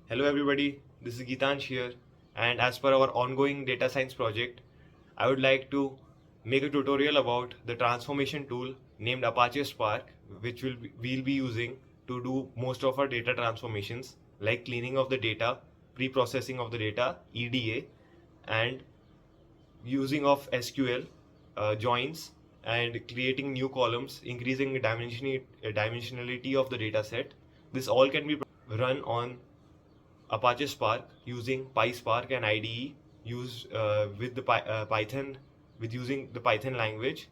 Hello everybody, this is Gitansh here, and as per our ongoing data science project, I would like to make a tutorial about the transformation tool named Apache Spark, which we'll be using to do most of our data transformations like cleaning of the data, pre-processing of the data, EDA, and using of SQL, joins, and creating new columns, increasing the dimensionality of the data set. This all can be run on Apache Spark using PySpark and IDE used with the Python with using the Python language.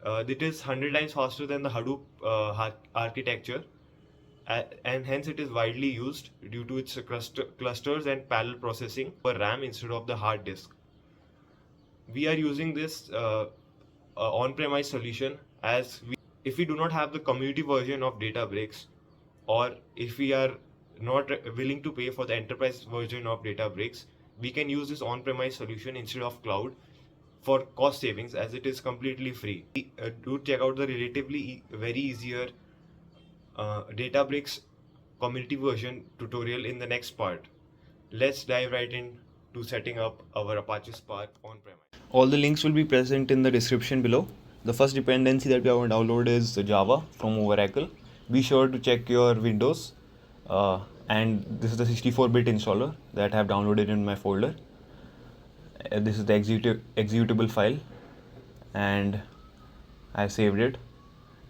It is 100 times faster than the Hadoop architecture, and hence it is widely used due to its clusters and parallel processing for RAM instead of the hard disk. We are using this on-premise solution if we do not have the community version of Databricks, or if we are not willing to pay for the enterprise version of Databricks, we can use this on-premise solution instead of cloud for cost savings, as it is completely free. Do check out the relatively very easier Databricks community version tutorial in the next part. Let's dive right into setting up our Apache Spark on-premise. All the links will be present in the description below. The first dependency that we are going to download is Java from Oracle. Be sure to check your Windows, and this is the 64-bit installer that I have downloaded in my folder. This is the executable file, and I saved it.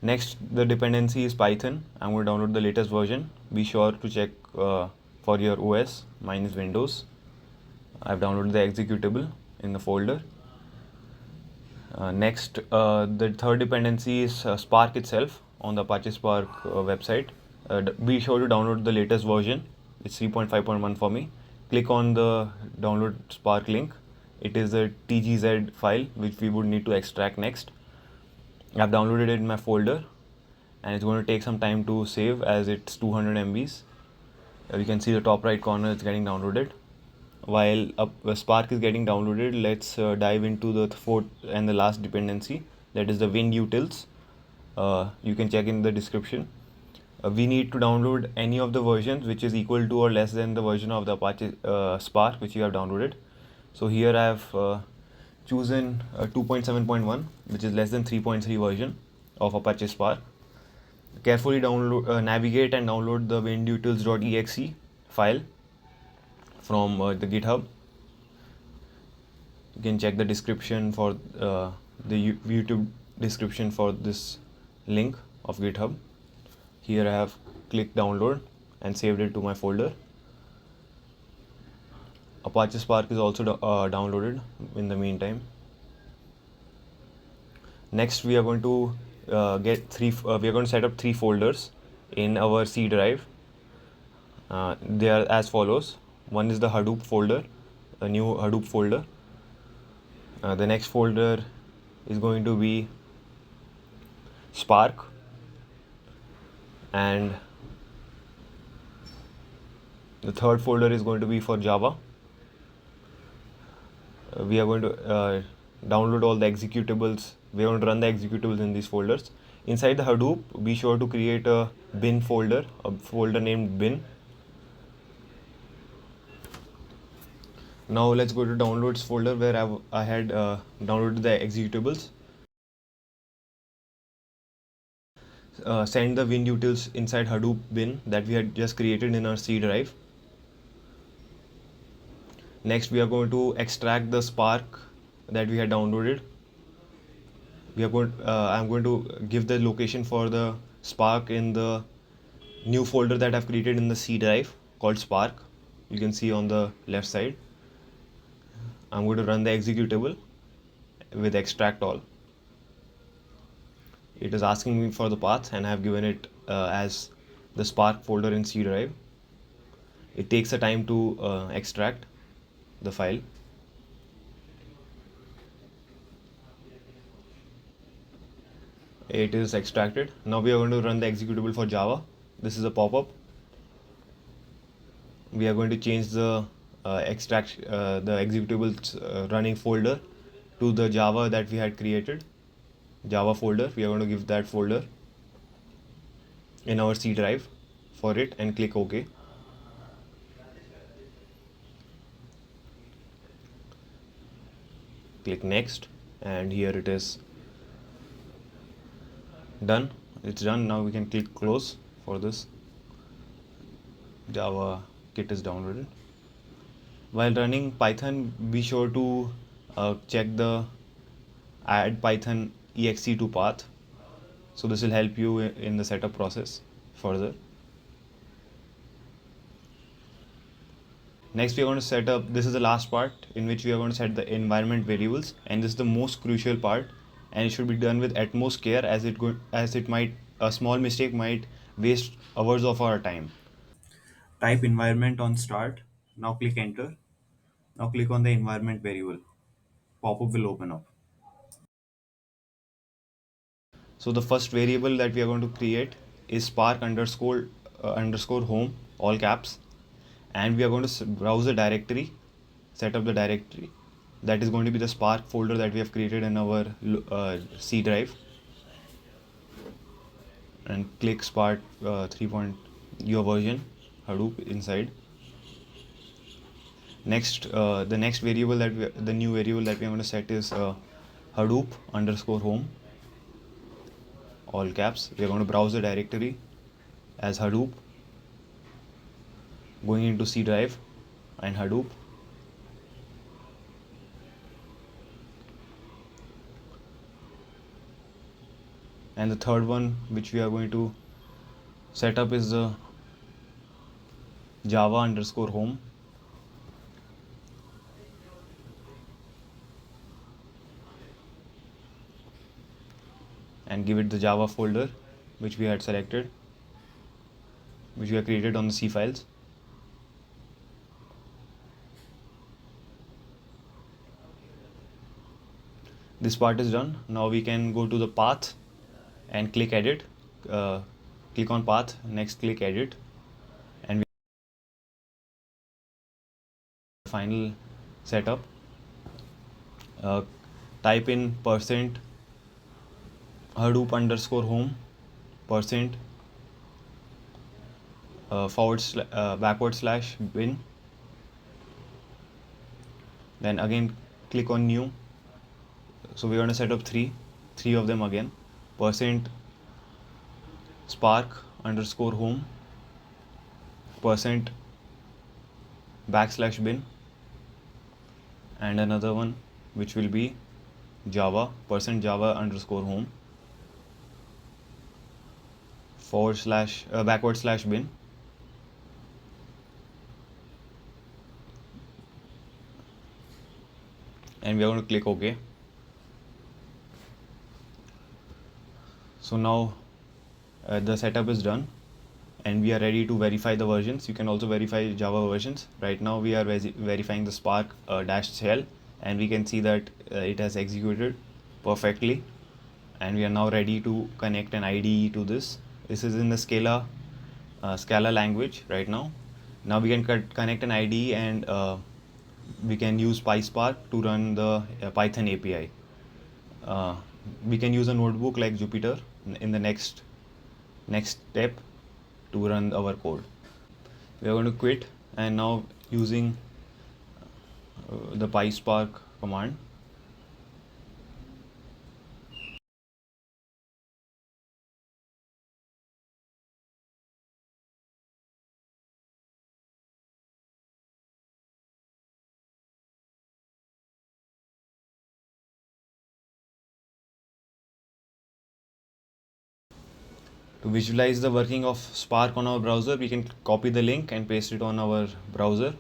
Next, the dependency is Python. I'm going to download the latest version. Be sure to check for your OS. Mine is Windows. I've downloaded the executable in the folder. Next, the third dependency is Spark itself on the Apache Spark website. Be sure to download the latest version. It's 3.5.1 for me. Click on the download Spark link. It is a TGZ file which we would need to extract next. I've downloaded it in my folder, and it's going to take some time to save as it's 200 MBs. You can see the top right corner is getting downloaded. While Spark is getting downloaded, let's dive into the fourth and the last dependency, that is the WinUtils. You can check in the description. We need to download any of the versions which is equal to or less than the version of the Apache Spark which you have downloaded. So here I have chosen 2.7.1, which is less than 3.3 version of Apache Spark. Carefully navigate and download the winutils.exe file from the GitHub. You can check the description for the YouTube description for this link of GitHub. Here I have clicked download and saved it to my folder. Apache Spark is also downloaded in the meantime. Next, we are going to we are going to set up 3 folders in our C drive. They are as follows. One is the Hadoop folder, a new Hadoop folder. The next folder is going to be Spark, and the third folder is going to be for Java. We are going to download all the executables. We are going to run the executables in these folders. Inside the Hadoop, be sure to create a bin folder, a folder named bin. Now let's go to downloads folder where I had downloaded the executables. Send the WinUtils inside Hadoop bin that we had just created in our C drive. Next, we are going to extract the Spark that we had downloaded. I'm going to give the location for the Spark in the new folder that I've created in the C drive called Spark. You can see on the left side. I'm going to run the executable with extract all. It is asking me for the path, and I have given it as the Spark folder in C drive. It takes a time to extract the file. It is extracted. Now we are going to run the executable for Java. This is a pop-up. We are going to change the the executable running folder to the Java that we had created. Java folder. We are going to give that folder in our C drive for it and click OK. click next, and here it is done. It's done. Now we can click close for this. Java kit is downloaded. While running Python, be sure to check the add Python exe2 path. So this will help you in the setup process further. Next, we are going to set up, this is the last part in which we are going to set the environment variables, and this is the most crucial part, and it should be done with utmost care as it might, a small mistake might waste hours of our time. Type environment on start. Now click enter. Now click on the environment variable. Pop-up will open up. So the first variable that we are going to create is spark underscore home, all caps, and we are going to browse the directory, set up the directory. That is going to be the Spark folder that we have created in our C drive, and click Spark 3. Your version Hadoop inside. Next, the new variable that we are going to set is Hadoop underscore home, all caps. We are going to browse the directory as Hadoop, going into C drive and Hadoop. And the third one which we are going to set up is the Java underscore home. And give it the Java folder which we had selected, which we have created on the C files. This part is done. Now we can go to the path and click edit. Click on path, next click edit, and final setup. Uh, Type in percent Hadoop underscore home, percent backward slash bin. Then again click on new. So we're going to set up three of them again. Percent spark underscore home, percent backslash bin, and another one which will be Java, percent Java underscore home, backward slash bin, and we are going to click OK. So now the setup is done, and we are ready to verify the versions. You can also verify Java versions. Right now we are verifying the Spark dash shell, and we can see that it has executed perfectly, and we are now ready to connect an IDE to this. This is in the Scala language right now. Now we can connect an IDE, and we can use PySpark to run the Python API. We can use a notebook like Jupyter in the next step to run our code. We are going to quit, and now using the PySpark command, to visualize the working of Spark on our browser, we can copy the link and paste it on our browser.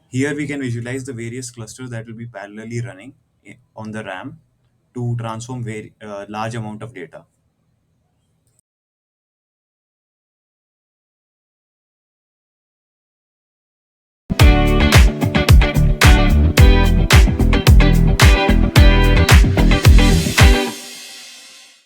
Here we can visualize the various clusters that will be parallelly running on the RAM to transform very large amount of data.